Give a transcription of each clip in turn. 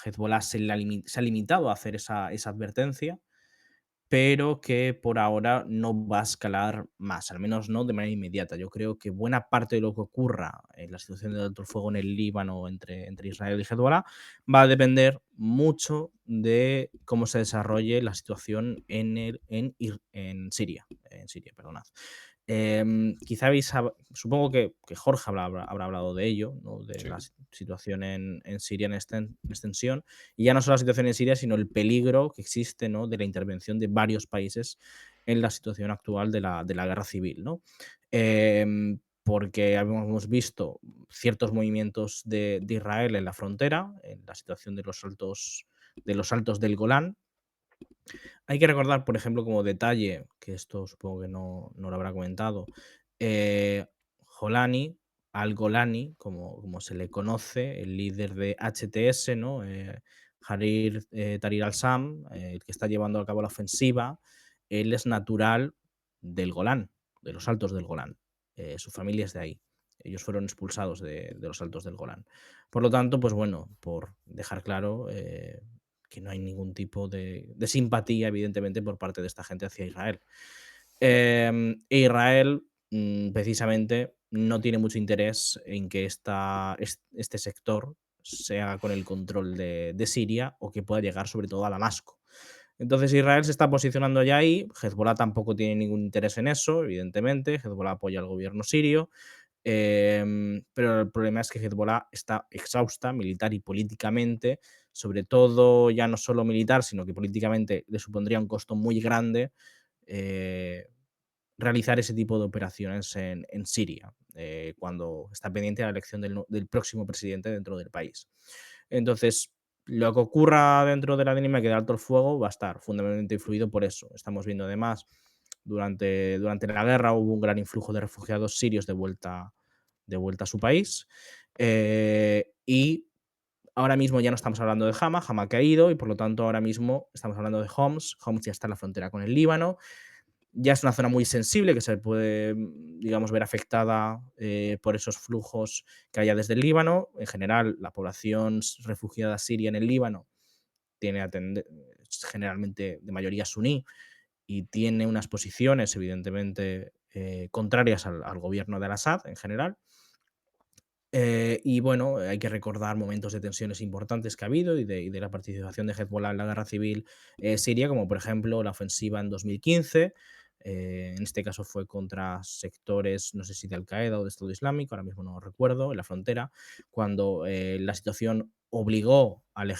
Hezbollah se ha limitado a hacer esa advertencia, pero que por ahora no va a escalar más, al menos no de manera inmediata. Yo creo que buena parte de lo que ocurra en la situación de alto el fuego en el Líbano entre Israel y Hezbollah va a depender mucho de cómo se desarrolle la situación en Siria, perdonad. Quizá supongo que Jorge habrá hablado de ello, ¿no? De la Sí, situación en Siria en extensión, y ya no solo la situación en Siria, sino el peligro que existe, ¿no? De la intervención de varios países en la situación actual de la guerra civil, ¿no? Porque hemos visto ciertos movimientos de Israel en la frontera, en la situación de los altos del Golán. Hay que recordar, por ejemplo, como detalle, que esto supongo que no lo habrá comentado, eh, Jolani, al-Golani, como se le conoce, el líder de HTS, ¿no? Tahrir al-Sham, el que está llevando a cabo la ofensiva, él es natural del Golán, de los Altos del Golán. Su familia es de ahí. Ellos fueron expulsados de los Altos del Golán. Por lo tanto, pues bueno, por dejar claro, que no hay ningún tipo de simpatía, evidentemente, por parte de esta gente hacia Israel. Israel, precisamente, no tiene mucho interés en que este sector se haga con el control de Siria o que pueda llegar sobre todo a Damasco. Entonces Israel se está posicionando ya ahí, Hezbollah tampoco tiene ningún interés en eso, evidentemente, Hezbollah apoya al gobierno sirio, pero el problema es que Hezbollah está exhausta militar y políticamente, sobre todo ya no solo militar, sino que políticamente le supondría un costo muy grande eh, realizar ese tipo de operaciones en Siria, cuando está pendiente la elección del próximo presidente dentro del país. Entonces, lo que ocurra dentro de la dinámica de alto el fuego va a estar fundamentalmente influido por eso. Estamos viendo además, durante la guerra hubo un gran influjo de refugiados sirios de vuelta a su país. Y ahora mismo ya no estamos hablando de Hama, Hama ha caído y por lo tanto ahora mismo estamos hablando de Homs. Homs ya está en la frontera con el Líbano, ya es una zona muy sensible que se puede, digamos, ver afectada por esos flujos que haya desde el Líbano. En general, la población refugiada siria en el Líbano es generalmente de mayoría suní y tiene unas posiciones, evidentemente, contrarias al gobierno de Al-Assad en general. Y bueno, hay que recordar momentos de tensiones importantes que ha habido y de la participación de Hezbollah en la guerra civil siria, como por ejemplo la ofensiva en 2015. En este caso fue contra sectores, no sé si de Al-Qaeda o de Estado Islámico, ahora mismo no lo recuerdo, en la frontera, cuando la situación obligó al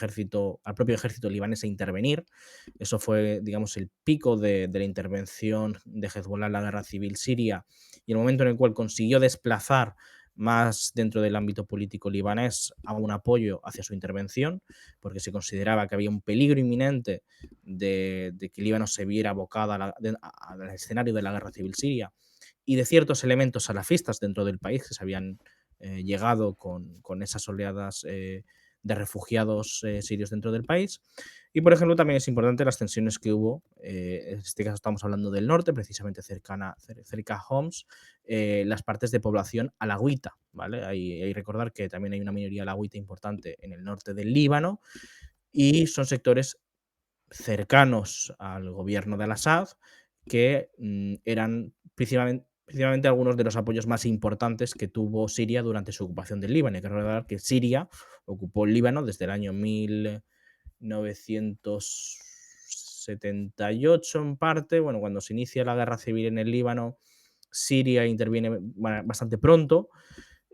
propio ejército libanés a intervenir. Eso fue, digamos, el pico de la intervención de Hezbollah en la guerra civil siria y el momento en el cual consiguió desplazar más dentro del ámbito político libanés a un apoyo hacia su intervención, porque se consideraba que había un peligro inminente de que Líbano se viera abocada al escenario de la guerra civil siria y de ciertos elementos salafistas dentro del país que se habían llegado con esas oleadas de refugiados sirios dentro del país. Y, por ejemplo, también es importante las tensiones que hubo, en este caso estamos hablando del norte, precisamente cerca a Homs, las partes de población alawita, ¿vale? Hay que recordar que también hay una minoría alawita importante en el norte del Líbano y son sectores cercanos al gobierno de Al-Assad que eran principalmente algunos de los apoyos más importantes que tuvo Siria durante su ocupación del Líbano. Hay que recordar que Siria ocupó el Líbano desde el año 1978 en parte, bueno, cuando se inicia la guerra civil en el Líbano, Siria interviene bastante pronto,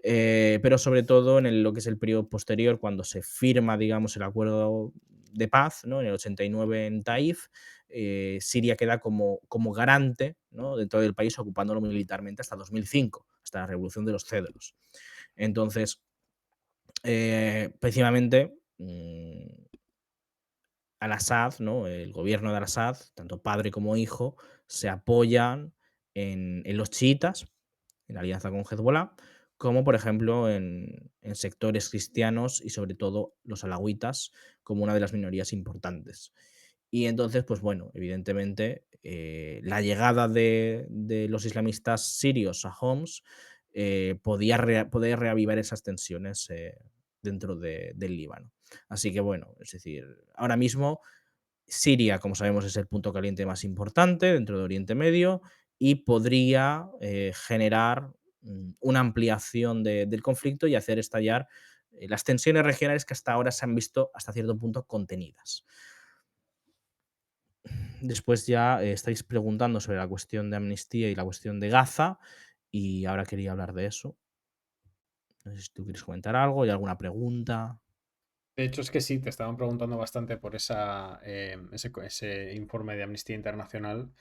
pero sobre todo lo que es el periodo posterior, cuando se firma, digamos, el acuerdo de paz, ¿no? En el 89 en Taif, Siria queda como garante, ¿no? Dentro del país, ocupándolo militarmente hasta 2005, hasta la revolución de los cedros. Entonces, precisamente, Al-Assad, ¿no? El gobierno de Al-Assad, tanto padre como hijo, se apoyan en los chiitas, en la alianza con Hezbollah, como por ejemplo en sectores cristianos y sobre todo los alawitas como una de las minorías importantes. Y entonces, pues bueno, evidentemente la llegada de los islamistas sirios a Homs podía poder reavivar esas tensiones dentro del Líbano. Así que bueno, es decir, ahora mismo Siria, como sabemos, es el punto caliente más importante dentro de Oriente Medio y podría generar una ampliación del conflicto y hacer estallar las tensiones regionales que hasta ahora se han visto hasta cierto punto contenidas. Después ya estáis preguntando sobre la cuestión de amnistía y la cuestión de Gaza y ahora quería hablar de eso. No sé si tú quieres comentar algo, ¿hay alguna pregunta? De hecho, es que sí, te estaban preguntando bastante por ese informe de Amnistía Internacional.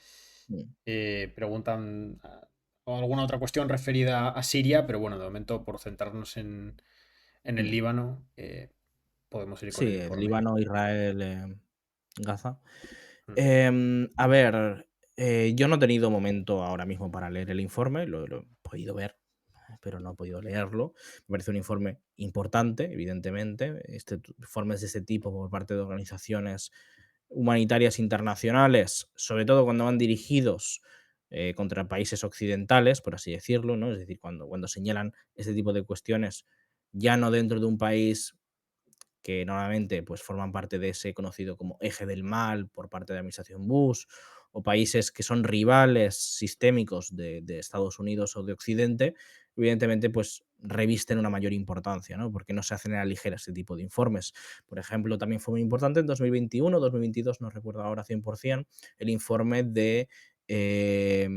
Mm, Preguntan o alguna otra cuestión referida a Siria, pero bueno, de momento, por centrarnos en el mm. Líbano, podemos ir con el Sí, informe. Líbano, Israel, Gaza. Mm. A ver, yo no he tenido momento ahora mismo para leer el informe, lo he podido ver, pero no he podido leerlo. Me parece un informe importante, evidentemente. Informes de este tipo por parte de organizaciones humanitarias internacionales, sobre todo cuando van dirigidos contra países occidentales, por así decirlo, ¿no? Es decir, cuando señalan este tipo de cuestiones, ya no dentro de un país que normalmente pues, forman parte de ese conocido como eje del mal por parte de la administración Bush, o países que son rivales sistémicos de Estados Unidos o de Occidente, evidentemente pues revisten una mayor importancia, ¿no? Porque no se hacen a la ligera este tipo de informes. Por ejemplo, también fue muy importante en 2021, 2022, no recuerdo ahora 100%, el informe de eh,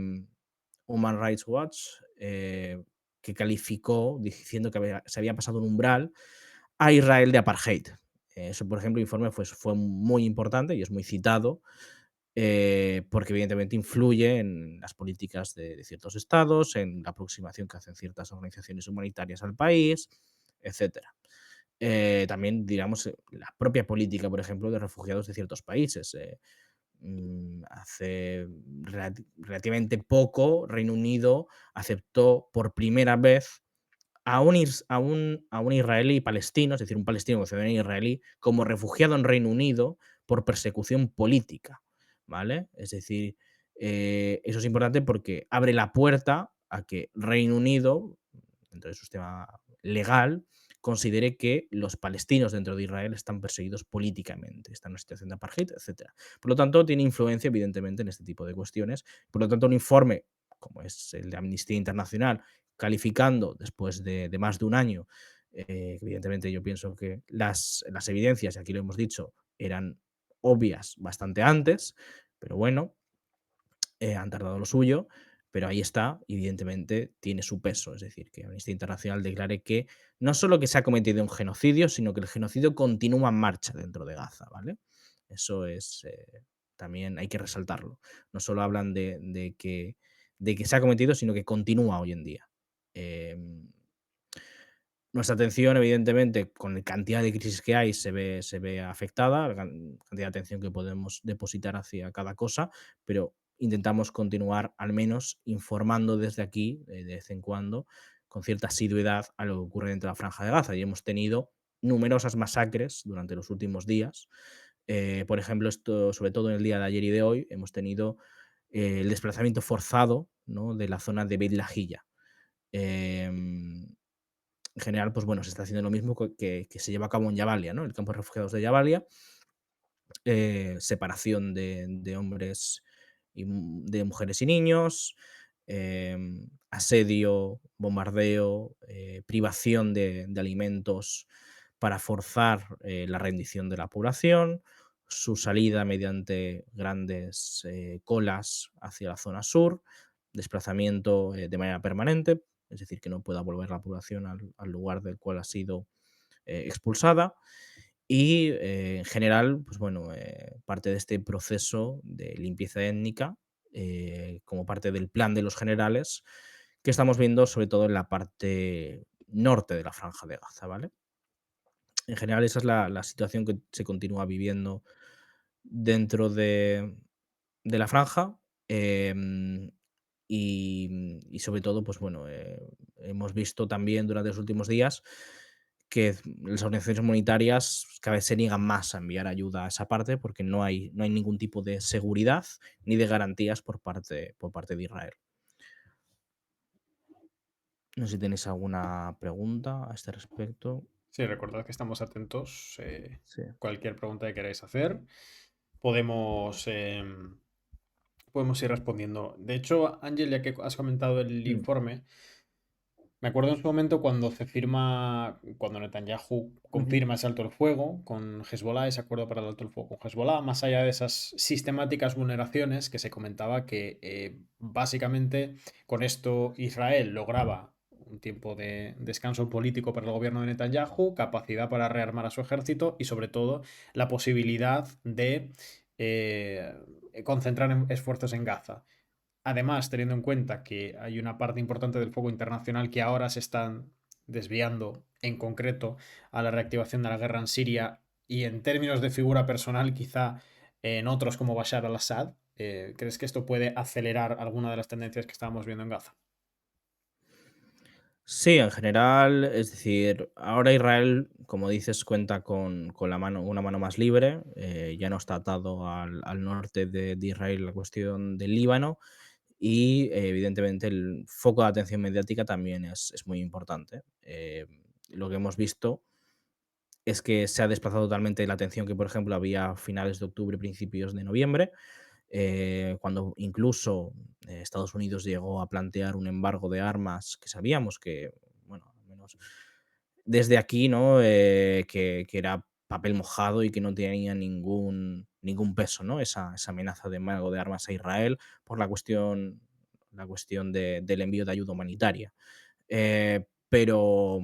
Human Rights Watch, que calificó diciendo que se había pasado un umbral a Israel de apartheid. Eso, por ejemplo, informe fue muy importante y es muy citado porque evidentemente influye en las políticas de ciertos estados, en la aproximación que hacen ciertas organizaciones humanitarias al país, etcétera. También, digamos, la propia política, por ejemplo, de refugiados de ciertos países. Hace relativamente poco, Reino Unido aceptó por primera vez a un israelí palestino, es decir, un palestino con ciudadanía israelí, como refugiado en Reino Unido por persecución política, ¿vale? Es decir, eso es importante porque abre la puerta a que Reino Unido, dentro de su sistema legal, considere que los palestinos dentro de Israel están perseguidos políticamente, están en una situación de apartheid, etcétera. Por lo tanto, tiene influencia, evidentemente, en este tipo de cuestiones. Por lo tanto, un informe como es el de Amnistía Internacional, calificando después de más de un año, evidentemente yo pienso que las evidencias, y aquí lo hemos dicho, eran obvias bastante antes, pero bueno, han tardado lo suyo, pero ahí está, y evidentemente tiene su peso, es decir, que Amnistía Internacional declare que no solo que se ha cometido un genocidio, sino que el genocidio continúa en marcha dentro de Gaza, ¿vale? Eso es, también hay que resaltarlo. No solo hablan de que se ha cometido, sino que continúa hoy en día. Em, Nuestra atención, evidentemente, con la cantidad de crisis que hay, se ve afectada, la cantidad de atención que podemos depositar hacia cada cosa, pero intentamos continuar al menos informando desde aquí, de vez en cuando, con cierta asiduidad a lo que ocurre dentro de la Franja de Gaza. Y hemos tenido numerosas masacres durante los últimos días. Por ejemplo, esto, sobre todo en el día de ayer y de hoy, hemos tenido el desplazamiento forzado, ¿no?, de la zona de Beit Lahilla. Em, en general, pues bueno, se está haciendo lo mismo que se lleva a cabo en Jabalia, ¿no? El campo de refugiados de Jabalia, separación de hombres y de mujeres y niños, asedio, bombardeo, privación de alimentos para forzar la rendición de la población, su salida mediante grandes colas hacia la zona sur, desplazamiento de manera permanente, es decir, que no pueda volver la población al lugar del cual ha sido expulsada. Y en general, pues bueno, parte de este proceso de limpieza étnica, como parte del plan de los generales, que estamos viendo sobre todo en la parte norte de la Franja de Gaza, ¿vale? En general, esa es la situación que se continúa viviendo dentro de la franja. em, y sobre todo, pues bueno, hemos visto también durante los últimos días que las organizaciones humanitarias cada vez se niegan más a enviar ayuda a esa parte porque no hay ningún tipo de seguridad ni de garantías por parte de Israel. No sé si tenéis alguna pregunta a este respecto. Sí, recordad que estamos atentos. Sí. Cualquier pregunta que queráis hacer, podemos, podemos ir respondiendo. De hecho, Ángel, ya que has comentado el Mm, informe, me acuerdo en su momento cuando se firma, cuando Netanyahu ujú, confirma ese alto el fuego con Hezbollah, ese acuerdo para el alto el fuego con Hezbollah, más allá de esas sistemáticas vulneraciones que se comentaba que básicamente con esto Israel lograba un tiempo de descanso político para el gobierno de Netanyahu, capacidad para rearmar a su ejército y sobre todo la posibilidad de eh, concentrar esfuerzos en Gaza. Además, teniendo en cuenta que hay una parte importante del fuego internacional que ahora se están desviando, en concreto, a la reactivación de la guerra en Siria y en términos de figura personal, quizá en otros como Bashar al-Assad, ¿crees que esto puede acelerar alguna de las tendencias que estábamos viendo en Gaza? sí, en general, es decir, ahora Israel, como dices, cuenta con la mano, una mano más libre, ya no está atado al norte de Israel la cuestión del Líbano y evidentemente el foco de atención mediática también es muy importante. Lo que hemos visto es que se ha desplazado totalmente la atención que, por ejemplo, había a finales de octubre, principios de noviembre, cuando incluso Estados Unidos llegó a plantear un embargo de armas que sabíamos que, bueno, al menos desde aquí, ¿no? Que era papel mojado y que no tenía ningún peso, ¿no? Esa amenaza de embargo de armas a Israel por la cuestión del envío de ayuda humanitaria. Eh, pero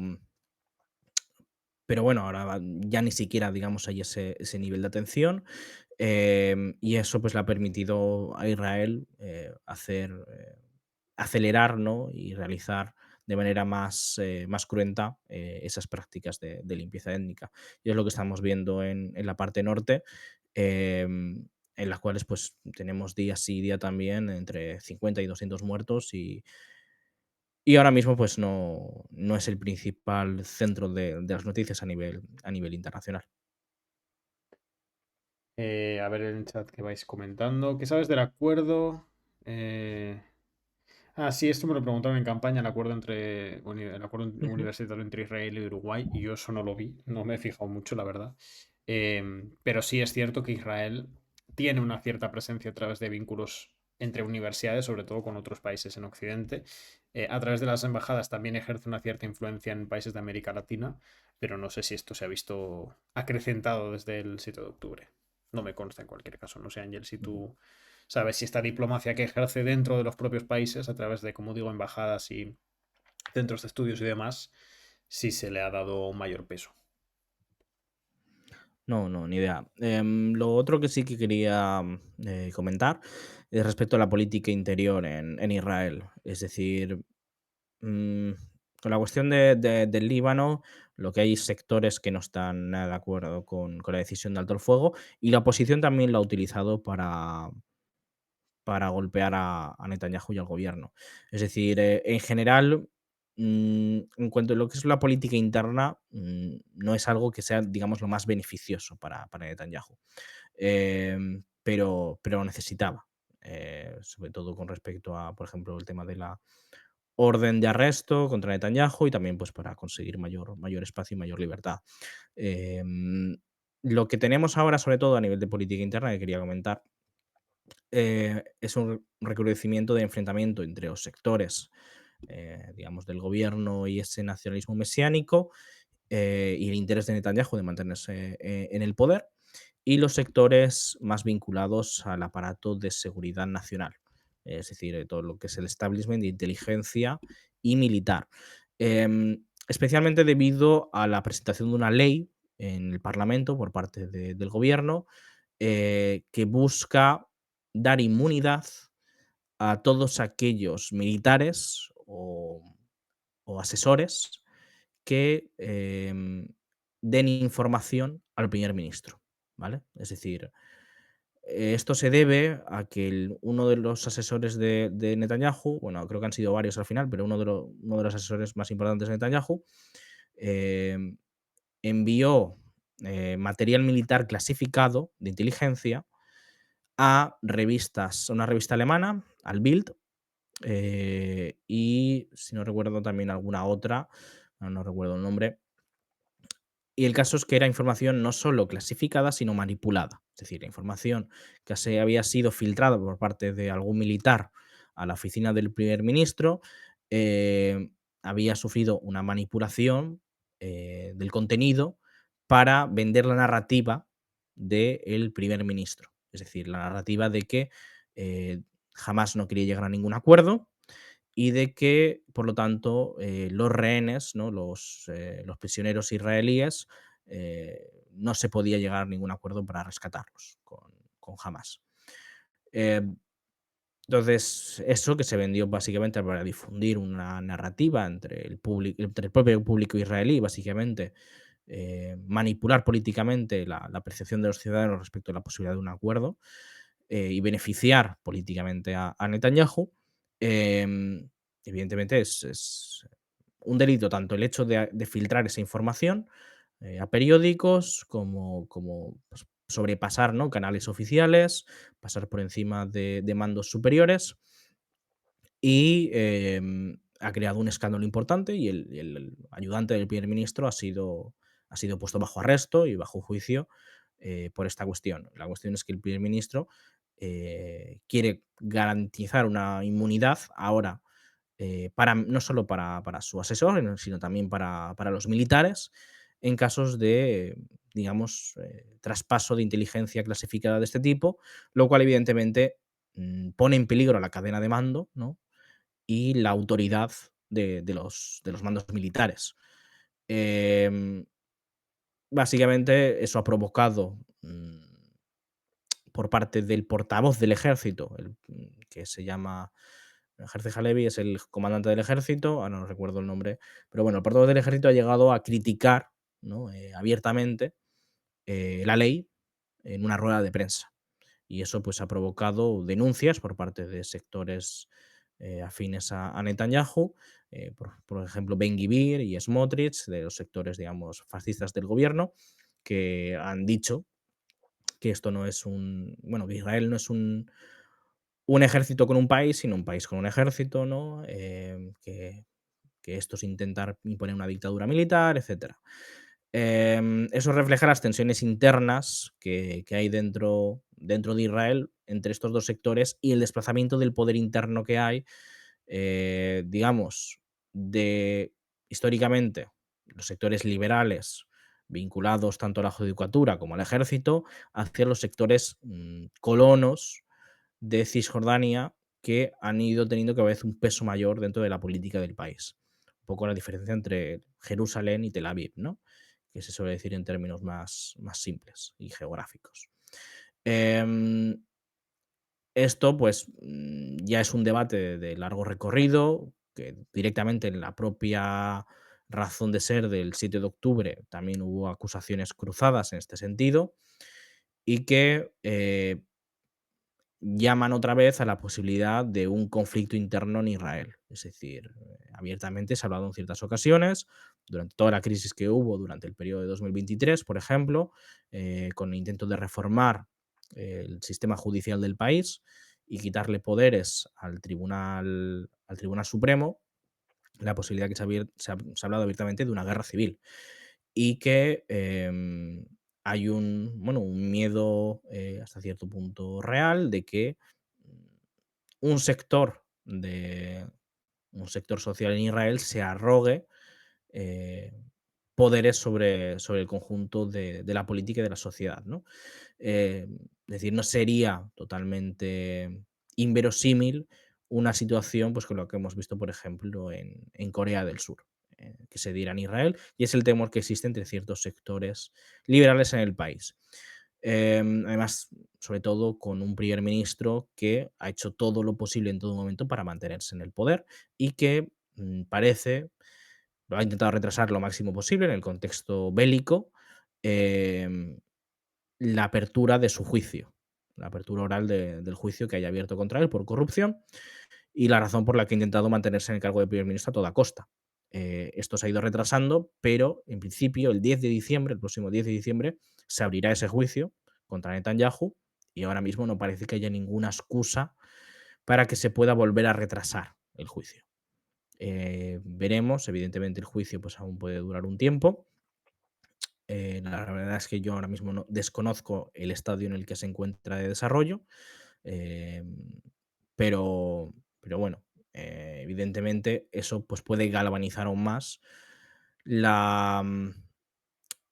pero bueno, ahora ya ni siquiera, digamos, hay ese nivel de atención, y eso, pues, le ha permitido a Israel, acelerar, ¿no? Y realizar de manera más cruenta, esas prácticas de limpieza étnica. Y es lo que estamos viendo en la parte norte, en las cuales, pues, tenemos día sí, día también entre 50 y 200 muertos y ahora mismo, pues no es el principal centro de las noticias a nivel internacional. A ver en el chat que vais comentando. ¿Qué sabes del acuerdo? Eh, sí, esto me lo preguntaron en campaña, el acuerdo Ujú. universitario entre Israel y Uruguay, y yo eso no lo vi, no me he fijado mucho, la verdad. Pero sí es cierto que Israel tiene una cierta presencia a través de vínculos entre universidades, sobre todo con otros países en Occidente. A través de las embajadas también ejerce una cierta influencia en países de América Latina, pero no sé si esto se ha visto acrecentado desde el 7 de octubre. No me consta en cualquier caso. No sé, Ángel, si tú sabes si esta diplomacia que ejerce dentro de los propios países, a través de, como digo, embajadas y centros de estudios y demás, si se le ha dado un mayor peso. No, no, ni idea. Lo otro que sí que quería comentar es respecto a la política interior en Israel. Es decir, mm, con la cuestión del Líbano, lo que hay sectores que no están nada de acuerdo con la decisión de alto el fuego y la oposición también lo ha utilizado para golpear a Netanyahu y al gobierno. Es decir, en general, en cuanto a lo que es la política interna, no es algo que sea, digamos, lo más beneficioso para Netanyahu. Pero lo necesitaba, sobre todo con respecto a, por ejemplo, el tema de la orden de arresto contra Netanyahu y también pues para conseguir mayor espacio y mayor libertad. Em, lo que tenemos ahora, sobre todo a nivel de política interna, que quería comentar, es un recrudecimiento de enfrentamiento entre los sectores, digamos, del gobierno y ese nacionalismo mesiánico, y el interés de Netanyahu de mantenerse en el poder, y los sectores más vinculados al aparato de seguridad nacional, es decir, todo lo que es el establishment de inteligencia y militar. Especialmente debido a la presentación de una ley en el Parlamento por parte del gobierno, que busca dar inmunidad a todos aquellos militares o asesores que den información al primer ministro, ¿vale? Es decir, esto se debe a que uno de los asesores de Netanyahu, bueno, creo que han sido varios al final, pero uno de los asesores más importantes de Netanyahu, em, envió material militar clasificado de inteligencia a una revista alemana, al Bild, y si no recuerdo también alguna otra, no recuerdo el nombre, Y el caso es que era información no solo clasificada, sino manipulada. Es decir, la información que se había sido filtrada por parte de algún militar a la oficina del primer ministro había sufrido una manipulación del contenido para vender la narrativa del primer ministro. Es decir, la narrativa de que jamás no quería llegar a ningún acuerdo y de que, por lo tanto, los rehenes, ¿no? Los prisioneros israelíes, no se podía llegar a ningún acuerdo para rescatarlos con Hamas. Eh, entonces, eso que se vendió básicamente para difundir una narrativa entre el propio público israelí, básicamente, manipular políticamente la percepción de los ciudadanos respecto a la posibilidad de un acuerdo y beneficiar políticamente a Netanyahu, evidentemente es un delito tanto el hecho de filtrar esa información a periódicos como pues, sobrepasar, ¿no? Canales oficiales, pasar por encima de mandos superiores y ha creado un escándalo importante y el ayudante del primer ministro ha sido puesto bajo arresto y bajo juicio por esta cuestión. La cuestión es que el primer ministro quiere garantizar una inmunidad ahora no solo para su asesor, sino también para los militares en casos de, digamos, traspaso de inteligencia clasificada de este tipo, lo cual evidentemente pone en peligro la cadena de mando, ¿no? Y la autoridad de los mandos militares. Em, Básicamente, eso ha provocado, por parte del portavoz del ejército, que se llama Herzi Halevi, es el comandante del ejército, ahora no recuerdo el nombre, pero bueno, el portavoz del ejército ha llegado a criticar, ¿no? Abiertamente la ley en una rueda de prensa. Y eso pues ha provocado denuncias por parte de sectores afines a Netanyahu, por ejemplo Ben Gvir y Smotrich, de los sectores, digamos, fascistas del gobierno, que han dicho que esto no es bueno, que Israel no es un ejército con un país, sino un país con un ejército, ¿no? Que esto es intentar imponer una dictadura militar, etcétera. Eso refleja las tensiones internas que hay dentro de Israel entre estos dos sectores y el desplazamiento del poder interno que hay, digamos, de históricamente los sectores liberales vinculados tanto a la judicatura como al ejército, hacia los sectores colonos de Cisjordania que han ido teniendo cada vez un peso mayor dentro de la política del país. Un poco la diferencia entre Jerusalén y Tel Aviv, ¿no? Que se suele decir en términos más simples y geográficos. Em, Esto, pues, ya es un debate de largo recorrido, que directamente en la propia razón de ser del 7 de octubre también hubo acusaciones cruzadas en este sentido y que llaman otra vez a la posibilidad de un conflicto interno en Israel. Es decir, abiertamente se ha hablado en ciertas ocasiones, durante toda la crisis que hubo durante el periodo de 2023, por ejemplo, con el intento de reformar el sistema judicial del país y quitarle poderes al Tribunal Supremo, la posibilidad que se ha hablado abiertamente de una guerra civil y que hay un miedo hasta cierto punto real de que mm, un sector de un sector social en Israel se arrogue eh, poderes sobre el conjunto de la política y de la sociedad, ¿no? Es decir, no sería totalmente inverosímil una situación, pues, con lo que hemos visto, por ejemplo, en Corea del Sur, que se diera en Israel, y es el temor que existe entre ciertos sectores liberales en el país. Además, sobre todo con un primer ministro que ha hecho todo lo posible en todo momento para mantenerse en el poder y que parece lo ha intentado retrasar lo máximo posible en el contexto bélico, em, la apertura de su juicio, la apertura oral del juicio que haya abierto contra él por corrupción y la razón por la que ha intentado mantenerse en el cargo de primer ministro a toda costa. Esto se ha ido retrasando, pero en principio el 10 de diciembre, el próximo 10 de diciembre, se abrirá ese juicio contra Netanyahu y ahora mismo no parece que haya ninguna excusa para que se pueda volver a retrasar el juicio. Veremos, evidentemente el juicio pues aún puede durar un tiempo La verdad es que yo ahora mismo desconozco el estadio en el que se encuentra de desarrollo, em, pero, pero bueno, evidentemente eso pues, puede galvanizar aún más la,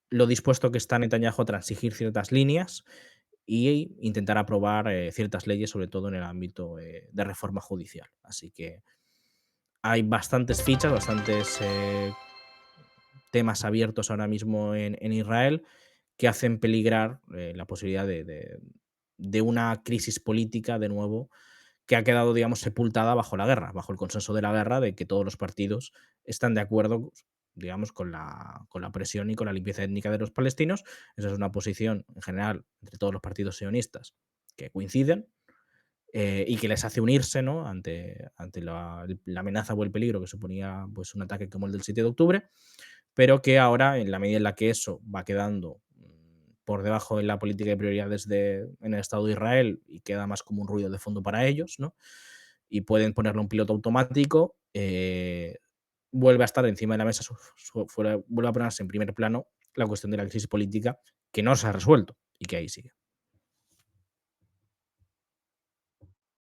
lo dispuesto que está Netanyahu a transigir ciertas líneas y intentar aprobar ciertas leyes, sobre todo en el ámbito de reforma judicial. Así que hay bastantes fichas, bastantes temas abiertos ahora mismo en Israel que hacen peligrar la posibilidad de una crisis política de nuevo que ha quedado, digamos, sepultada bajo la guerra, bajo el consenso de la guerra, de que todos los partidos están de acuerdo, digamos, con la presión y con la limpieza étnica de los palestinos. Esa es una posición, en general, entre todos los partidos sionistas que coinciden y que les hace unirse, ¿no? Ante la amenaza o el peligro que suponía pues, un ataque como el del 7 de octubre, pero que ahora, en la medida en la que eso va quedando por debajo de la política de prioridades en el Estado de Israel y queda más como un ruido de fondo para ellos, ¿no? Y pueden ponerle un piloto automático, vuelve a estar encima de la mesa, vuelve a ponerse en primer plano la cuestión de la crisis política que no se ha resuelto y que ahí sigue.